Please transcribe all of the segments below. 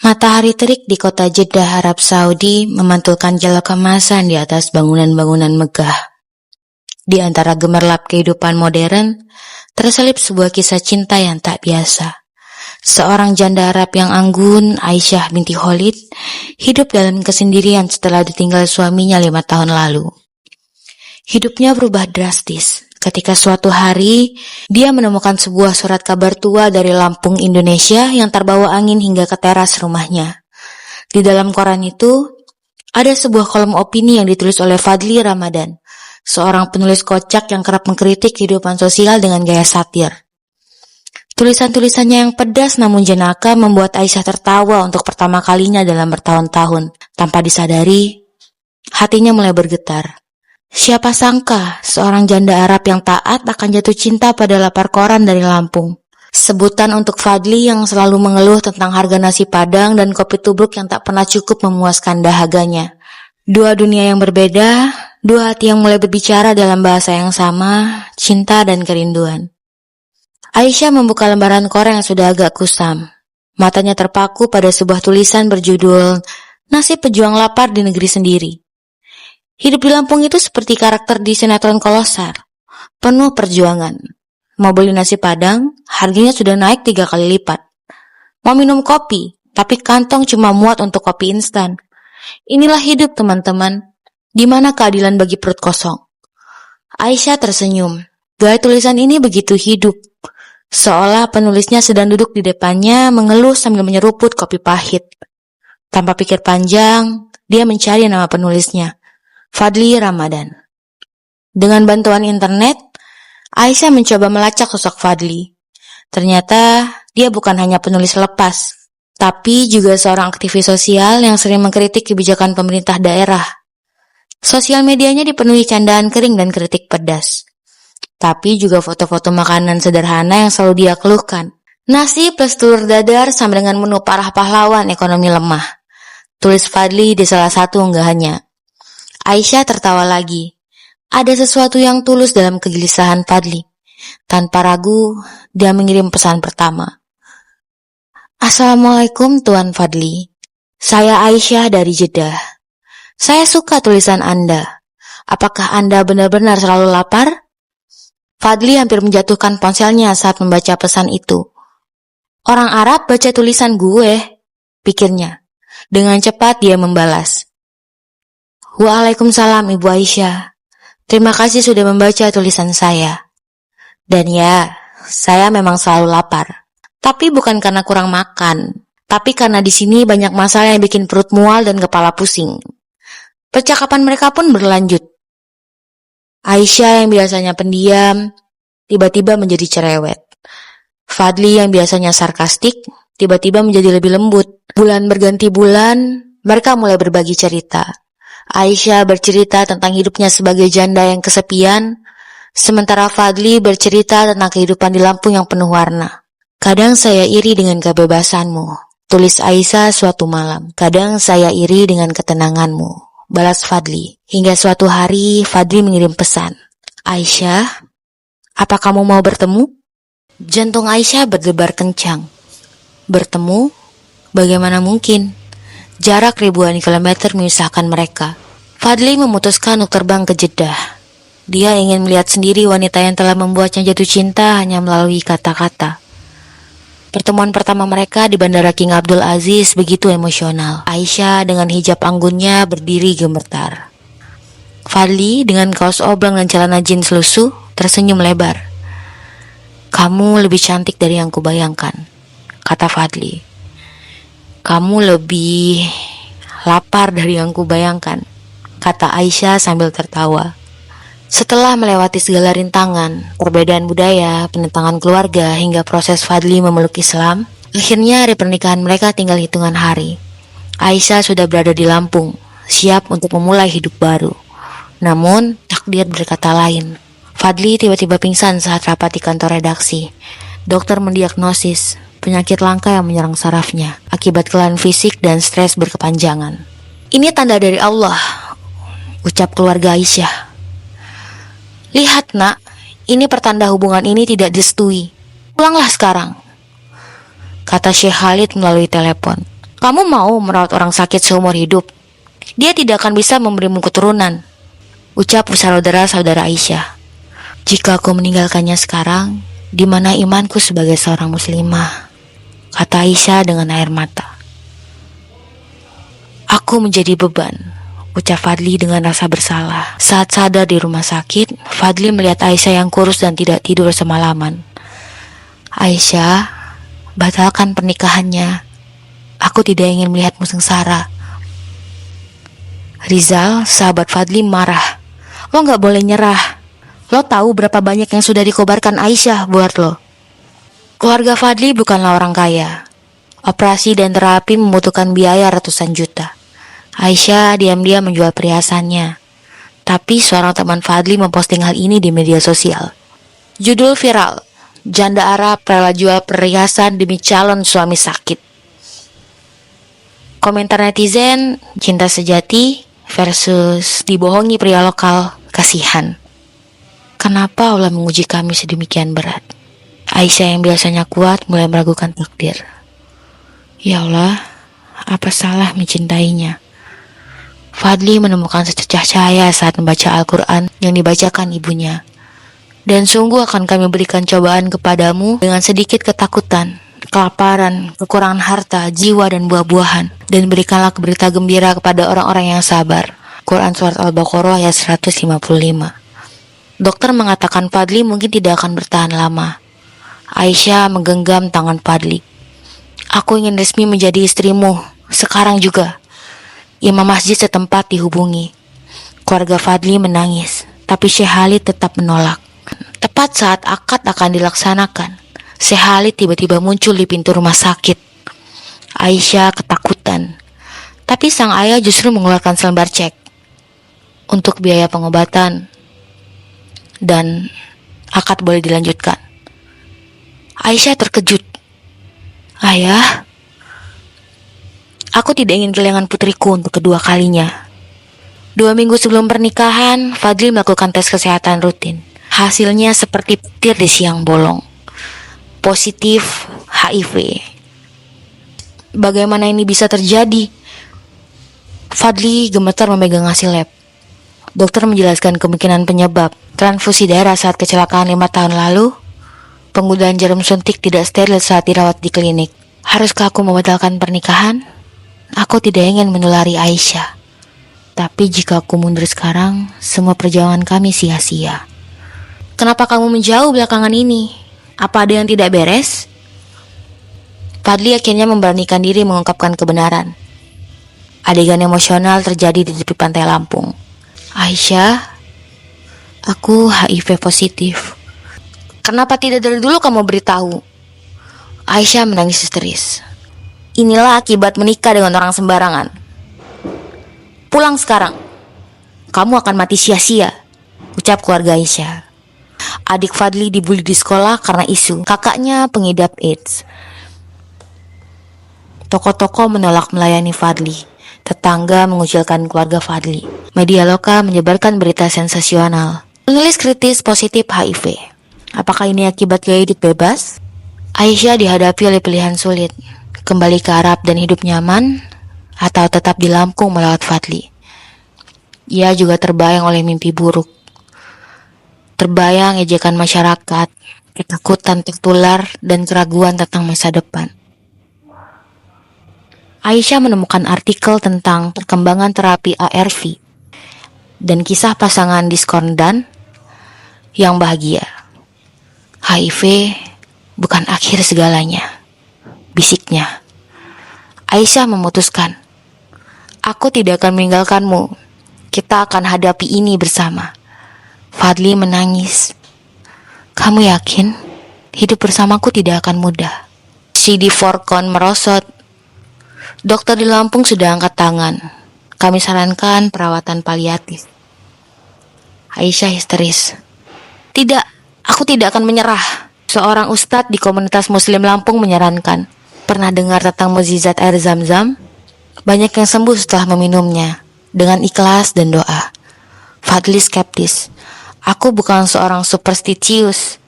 Matahari terik di kota Jeddah, Arab Saudi memantulkan jala kemasan di atas bangunan-bangunan megah. Di antara gemerlap kehidupan modern, terselip sebuah kisah cinta yang tak biasa. Seorang janda Arab yang anggun, Aisyah binti Khalid, hidup dalam kesendirian setelah ditinggal suaminya 5 tahun lalu. Hidupnya berubah drastis ketika suatu hari dia menemukan sebuah surat kabar tua dari Lampung, Indonesia yang terbawa angin hingga ke teras rumahnya. Di dalam koran itu ada sebuah kolom opini yang ditulis oleh Fadli Ramadan, seorang penulis kocak yang kerap mengkritik kehidupan sosial dengan gaya satir. Tulisan-tulisannya yang pedas namun jenaka membuat Aisyah tertawa untuk pertama kalinya dalam bertahun-tahun. Tanpa disadari, hatinya mulai bergetar. Siapa sangka seorang janda Arab yang taat akan jatuh cinta pada lapar koran dari Lampung. Sebutan untuk Fadli yang selalu mengeluh tentang harga nasi padang dan kopi tubruk yang tak pernah cukup memuaskan dahaganya. Dua dunia yang berbeda, dua hati yang mulai berbicara dalam bahasa yang sama, cinta dan kerinduan. Aisyah membuka lembaran koran yang sudah agak kusam. Matanya terpaku pada sebuah tulisan berjudul Nasib Pejuang Lapar di Negeri Sendiri. Hidup di Lampung itu seperti karakter di sinetron Kolosar, penuh perjuangan. Mau beli nasi padang, harganya sudah naik 3 kali lipat. Mau minum kopi, tapi kantong cuma muat untuk kopi instan. Inilah hidup teman-teman, di mana keadilan bagi perut kosong. Aisyah tersenyum. Gaya tulisan ini begitu hidup. Seolah penulisnya sedang duduk di depannya mengeluh sambil menyeruput kopi pahit. Tanpa pikir panjang, dia mencari nama penulisnya, Fadli Ramadan. Dengan bantuan internet, Aisyah mencoba melacak sosok Fadli. Ternyata dia bukan hanya penulis lepas, tapi juga seorang aktivis sosial yang sering mengkritik kebijakan pemerintah daerah. Sosial medianya dipenuhi candaan kering dan kritik pedas. Tapi juga foto-foto makanan sederhana yang selalu dia keluhkan. Nasi plus telur dadar sama dengan menu parah pahlawan ekonomi lemah. Tulis Fadli di salah satu unggahannya. Aisyah tertawa lagi. Ada sesuatu yang tulus dalam kegelisahan Fadli. Tanpa ragu, dia mengirim pesan pertama. Assalamualaikum Tuan Fadli. Saya Aisyah dari Jeddah. Saya suka tulisan Anda. Apakah Anda benar-benar selalu lapar? Fadli hampir menjatuhkan ponselnya saat membaca pesan itu. Orang Arab baca tulisan gue, pikirnya. Dengan cepat dia membalas. Waalaikumsalam Ibu Aisyah. Terima kasih sudah membaca tulisan saya. Dan ya, saya memang selalu lapar. Tapi bukan karena kurang makan, tapi karena di sini banyak masalah yang bikin perut mual dan kepala pusing. Percakapan mereka pun berlanjut. Aisyah yang biasanya pendiam, tiba-tiba menjadi cerewet. Fadli yang biasanya sarkastik, tiba-tiba menjadi lebih lembut. Bulan berganti bulan, mereka mulai berbagi cerita. Aisyah bercerita tentang hidupnya sebagai janda yang kesepian, sementara Fadli bercerita tentang kehidupan di Lampung yang penuh warna. Kadang saya iri dengan kebebasanmu, tulis Aisyah suatu malam. Kadang saya iri dengan ketenanganmu, balas Fadli. Hingga suatu hari Fadli mengirim pesan. Aisyah, apa kamu mau bertemu? Jantung Aisyah berdebar kencang. Bertemu? Bagaimana mungkin? Jarak ribuan kilometer memisahkan mereka. Fadli memutuskan untuk terbang ke Jeddah. Dia ingin melihat sendiri wanita yang telah membuatnya jatuh cinta hanya melalui kata-kata. Pertemuan pertama mereka di Bandara King Abdul Aziz begitu emosional. Aisyah dengan hijab anggunnya berdiri gemetar. Fadli dengan kaos oblong dan celana jeans lusuh tersenyum lebar. Kamu lebih cantik dari yang kubayangkan, kata Fadli. Kamu lebih lapar dari yang kubayangkan, kata Aisyah sambil tertawa. Setelah melewati segala rintangan, perbedaan budaya, penentangan keluarga, hingga proses Fadli memeluk Islam, akhirnya hari pernikahan mereka tinggal hitungan hari. Aisyah sudah berada di Lampung, siap untuk memulai hidup baru. Namun, takdir berkata lain. Fadli tiba-tiba pingsan saat rapat di kantor redaksi. Dokter mendiagnosis penyakit langka yang menyerang sarafnya akibat kelelahan fisik dan stres berkepanjangan. Ini tanda dari Allah, ucap keluarga Aisyah. Lihat nak, ini pertanda hubungan ini tidak direstui. Pulanglah sekarang, kata Syekh Khalid melalui telepon. Kamu mau merawat orang sakit seumur hidup? Dia tidak akan bisa memberimu keturunan, ucap saudara-saudara Aisyah. Jika aku meninggalkannya sekarang, di mana imanku sebagai seorang muslimah? Kata Aisyah dengan air mata. Aku menjadi beban, ucap Fadli dengan rasa bersalah. Saat sadar di rumah sakit, Fadli melihat Aisyah yang kurus dan tidak tidur semalaman. Aisyah, batalkan pernikahannya. Aku tidak ingin melihatmu sengsara. Rizal, sahabat Fadli, marah. Lo gak boleh nyerah. Lo tahu berapa banyak yang sudah dikobarkan Aisyah buat lo. Keluarga Fadli bukanlah orang kaya. Operasi dan terapi membutuhkan biaya ratusan juta. Aisyah diam-diam menjual perhiasannya. Tapi seorang teman Fadli memposting hal ini di media sosial. Judul viral, janda Arab rela jual perhiasan demi calon suami sakit. Komentar netizen, cinta sejati versus dibohongi pria lokal, kasihan. Kenapa Allah menguji kami sedemikian berat? Aisyah yang biasanya kuat mulai meragukan takdir. Ya Allah, apa salah mencintainya? Fadli menemukan secercah cahaya saat membaca Al-Quran yang dibacakan ibunya. Dan sungguh akan kami berikan cobaan kepadamu dengan sedikit ketakutan, kelaparan, kekurangan harta, jiwa dan buah-buahan. Dan berikanlah berita gembira kepada orang-orang yang sabar. Quran Surat Al-Baqarah ayat 155. Dokter mengatakan Fadli mungkin tidak akan bertahan lama. Aisyah menggenggam tangan Fadli. Aku ingin resmi menjadi istrimu, sekarang juga. Imam masjid setempat dihubungi. Keluarga Fadli menangis, tapi Syekh Khalid tetap menolak. Tepat saat akad akan dilaksanakan, Syekh Khalid tiba-tiba muncul di pintu rumah sakit. Aisyah ketakutan, tapi sang ayah justru mengeluarkan selembar cek untuk biaya pengobatan dan akad boleh dilanjutkan. Aisyah terkejut. Ayah, aku tidak ingin kehilangan putriku untuk kedua kalinya. 2 minggu sebelum pernikahan, Fadli melakukan tes kesehatan rutin. Hasilnya seperti petir di siang bolong. Positif HIV. Bagaimana ini bisa terjadi? Fadli gemetar memegang hasil lab. Dokter menjelaskan kemungkinan penyebab transfusi darah saat kecelakaan 5 tahun lalu. Penggunaan jarum suntik tidak steril saat dirawat di klinik. Haruskah aku membatalkan pernikahan? Aku tidak ingin menulari Aisyah. Tapi jika aku mundur sekarang, semua perjuangan kami sia-sia. Kenapa kamu menjauh belakangan ini? Apa ada yang tidak beres? Fadli akhirnya memberanikan diri mengungkapkan kebenaran. Adegan emosional terjadi di tepi pantai Lampung. Aisyah, aku HIV positif. Kenapa tidak dari dulu kamu beritahu? Aisyah menangis histeris. Inilah akibat menikah dengan orang sembarangan. Pulang sekarang. Kamu akan mati sia-sia, ucap keluarga Aisyah. Adik Fadli dibully di sekolah karena isu kakaknya pengidap AIDS. Toko-toko menolak melayani Fadli. Tetangga mengucilkan keluarga Fadli. Media lokal menyebarkan berita sensasional. Penulis kritis positif HIV. Apakah ini akibat gaya hidup bebas? Aisyah dihadapi oleh pilihan sulit. Kembali ke Arab dan hidup nyaman, atau tetap di Lampung melawat Fadli. Ia juga terbayang oleh mimpi buruk. Terbayang ejekan masyarakat, ketakutan tertular, dan keraguan tentang masa depan. Aisyah menemukan artikel tentang perkembangan terapi ARV dan kisah pasangan diskordan yang bahagia. HIV bukan akhir segalanya, bisiknya. Aisyah memutuskan, aku tidak akan meninggalkanmu. Kita akan hadapi ini bersama. Fadli menangis. Kamu yakin hidup bersamaku tidak akan mudah? CD Forkon merosot. Dokter di Lampung sudah angkat tangan. Kami sarankan perawatan paliatif. Aisyah histeris. Tidak, aku tidak akan menyerah. Seorang ustadz di komunitas muslim Lampung menyarankan. Pernah dengar tentang mukjizat air Zam-Zam? Banyak yang sembuh setelah meminumnya dengan ikhlas dan doa. Fadli skeptis. Aku bukan seorang superstitius.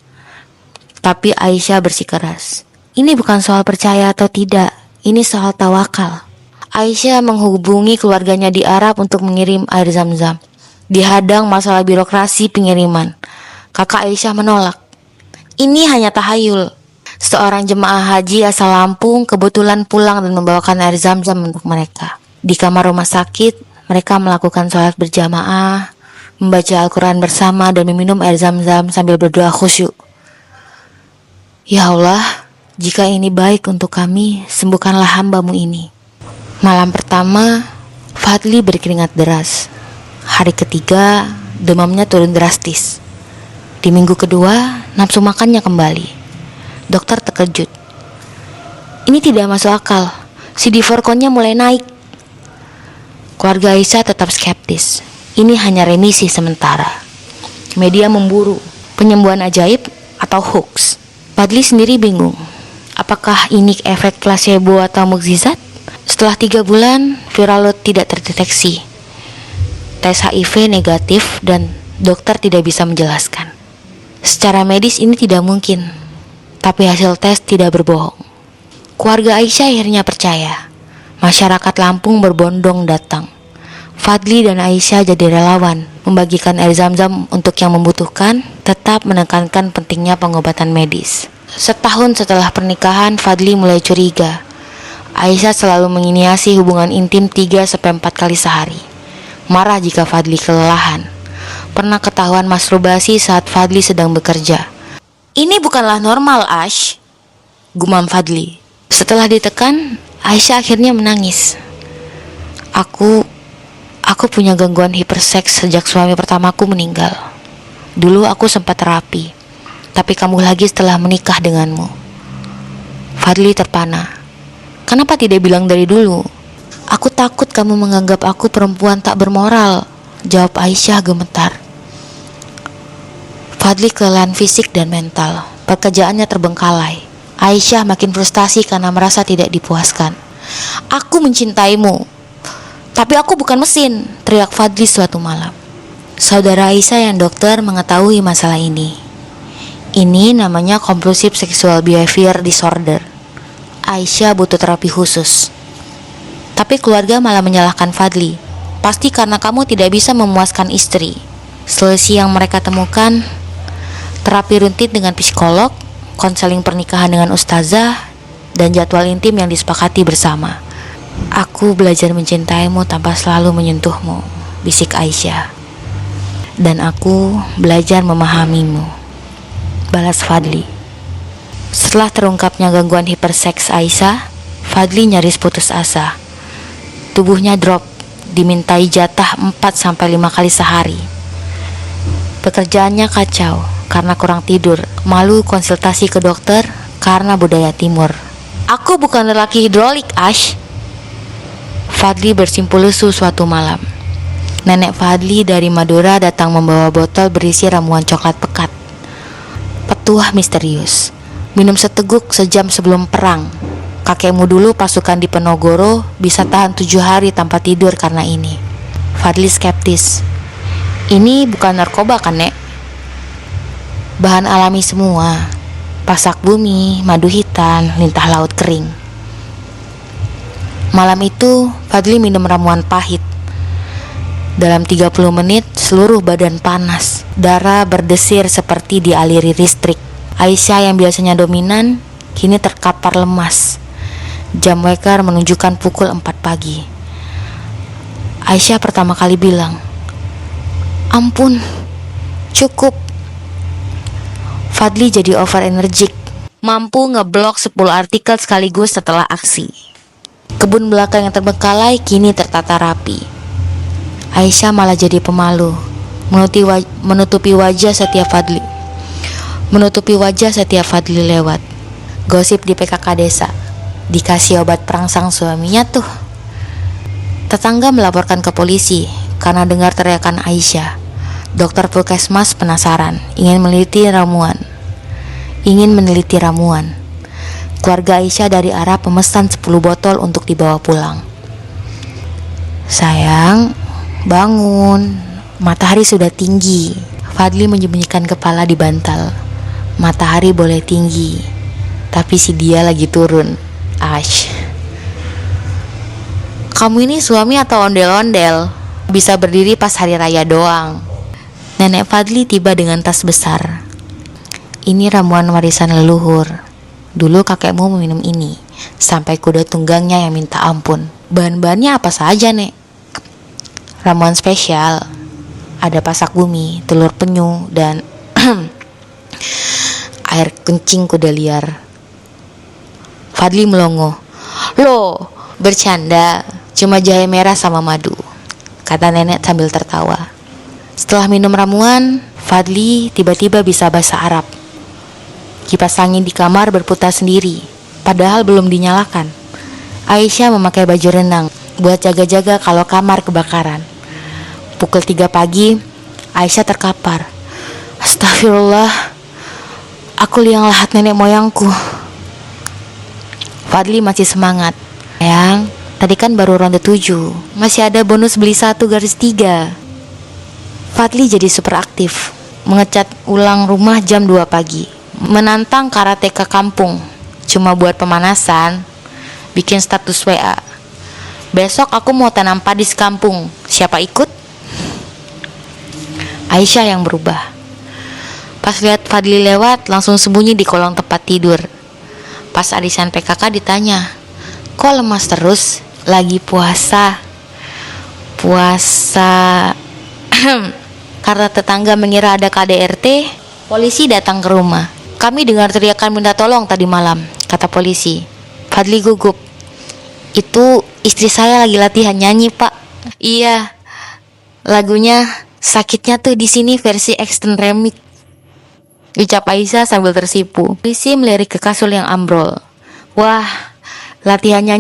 Tapi Aisyah bersikeras. Ini bukan soal percaya atau tidak. Ini soal tawakal. Aisyah menghubungi keluarganya di Arab untuk mengirim air zam-zam. Dihadang masalah birokrasi pengiriman. Kakak Aisyah menolak. Ini hanya tahayul. Seorang jemaah haji asal Lampung kebetulan pulang dan membawakan air zam-zam untuk mereka. Di kamar rumah sakit, mereka melakukan sholat berjamaah, membaca Al-Quran bersama dan meminum air zam-zam sambil berdoa khusyuk. Ya Allah, jika ini baik untuk kami, sembuhkanlah hamba-Mu ini. Malam pertama, Fadli berkeringat deras. Hari ketiga, demamnya turun drastis. Di minggu kedua, nafsu makannya kembali. Dokter terkejut. Ini tidak masuk akal. CD4 count-nya mulai naik. Keluarga Aisyah tetap skeptis. Ini hanya remisi sementara. Media memburu penyembuhan ajaib atau hoax. Fadli sendiri bingung. Apakah ini efek placebo atau mukjizat? Setelah 3 bulan, viral load tidak terdeteksi. Tes HIV negatif dan dokter tidak bisa menjelaskan. Secara medis ini tidak mungkin, tapi hasil tes tidak berbohong. Keluarga Aisyah akhirnya percaya. Masyarakat Lampung berbondong datang. Fadli dan Aisyah jadi relawan, membagikan air zam-zam untuk yang membutuhkan, tetap menekankan pentingnya pengobatan medis. Setahun setelah pernikahan, Fadli mulai curiga. Aisyah selalu menginisiasi hubungan intim 3-4 kali sehari. Marah jika Fadli kelelahan. Pernah ketahuan masturbasi saat Fadli sedang bekerja. Ini bukanlah normal, Ash, gumam Fadli. Setelah ditekan, Aisyah akhirnya menangis. Aku punya gangguan hiperseks sejak suami pertamaku meninggal. Dulu aku sempat terapi, tapi kambuh lagi setelah menikah denganmu. Fadli terpana. Kenapa tidak bilang dari dulu? Aku takut kamu menganggap aku perempuan tak bermoral, jawab Aisyah gemetar. Fadli kelelahan fisik dan mental. Pekerjaannya terbengkalai. Aisyah makin frustasi karena merasa tidak dipuaskan. Aku mencintaimu, tapi aku bukan mesin, teriak Fadli suatu malam. Saudara Aisyah yang dokter mengetahui masalah ini. Ini namanya compulsive sexual behavior disorder. Aisyah butuh terapi khusus. Tapi keluarga malah menyalahkan Fadli. Pasti karena kamu tidak bisa memuaskan istri. Solusi yang mereka temukan, terapi rutin dengan psikolog, konseling pernikahan dengan ustazah, dan jadwal intim yang disepakati bersama. Aku belajar mencintaimu tanpa selalu menyentuhmu, bisik Aisyah. Dan aku belajar memahamimu, balas Fadli. Setelah terungkapnya gangguan hiperseks Aisyah, Fadli nyaris putus asa. Tubuhnya drop, dimintai jatah 4-5 kali sehari. Pekerjaannya kacau karena kurang tidur, malu konsultasi ke dokter karena budaya timur. Aku bukan lelaki hidrolik, Ash, Fadli bersimpul lesu suatu malam. Nenek Fadli dari Madura datang membawa botol berisi ramuan coklat pekat. Petuah misterius. Minum seteguk sejam sebelum perang. Kakekmu dulu pasukan di Penogoro bisa tahan 7 hari tanpa tidur karena ini. Fadli skeptis. Ini bukan narkoba kan, Nek? Bahan alami semua. Pasak bumi, madu hitam, lintah laut kering. Malam itu, Fadli minum ramuan pahit. Dalam 30 menit, seluruh badan panas. Darah berdesir seperti dialiri listrik. Aisyah yang biasanya dominan, kini terkapar lemas. Jam waker menunjukkan pukul 4 pagi. Aisyah pertama kali bilang, "Ampun, cukup." Fadli jadi over energik, mampu ngeblok 10 artikel sekaligus setelah aksi. Kebun belakang yang terbengkalai kini tertata rapi. Aisyah malah jadi pemalu, menutupi wajah setiap Fadli lewat. Gosip di PKK desa, dikasih obat perangsang suaminya tuh. Tetangga melaporkan ke polisi karena dengar teriakan Aisyah. Dokter Puskesmas penasaran, ingin meneliti ramuan. Keluarga Aisyah dari Arab memesan 10 botol untuk dibawa pulang. Sayang, bangun. Matahari sudah tinggi. Fadli menyembunyikan kepala di bantal. Matahari boleh tinggi, tapi si dia lagi turun. Ash. Kamu ini suami atau ondel-ondel? Bisa berdiri pas hari raya doang. Nenek Fadli tiba dengan tas besar. Ini ramuan warisan leluhur. Dulu kakekmu meminum ini sampai kuda tunggangnya yang minta ampun. Bahan-bahannya apa saja, Nek? Ramuan spesial. Ada pasak bumi, telur penyu, dan air kencing kuda liar. Fadli melongo. Loh, bercanda. Cuma jahe merah sama madu, kata nenek sambil tertawa. Setelah minum ramuan, Fadli tiba-tiba bisa bahasa Arab. Kipas angin di kamar berputar sendiri, padahal belum dinyalakan. Aisyah memakai baju renang buat jaga-jaga kalau kamar kebakaran. Pukul 3 pagi, Aisyah terkapar. Astagfirullah, aku liang lahat nenek moyangku. Fadli masih semangat. Sayang, tadi kan baru ronde 7. Masih ada bonus beli 1/3. Fadli jadi super aktif, mengecat ulang rumah jam 2 pagi. Menantang karateka kampung, cuma buat pemanasan. Bikin status WA. Besok aku mau tanam padi sekampung, siapa ikut? Aisyah yang berubah. Pas lihat Fadli lewat, langsung sembunyi di kolong tempat tidur. Pas arisan PKK ditanya, kok lemas terus? Lagi puasa. Karena tetangga mengira ada KDRT, polisi datang ke rumah. Kami dengar teriakan minta tolong tadi malam, kata polisi. Fadli gugup. Itu istri saya lagi latihan nyanyi, Pak. Iya, lagunya sakitnya tuh di sini versi extend remix, ucap Aisyah sambil tersipu. Polisi melirik ke kasur yang ambrol. Wah, latihan nyanyi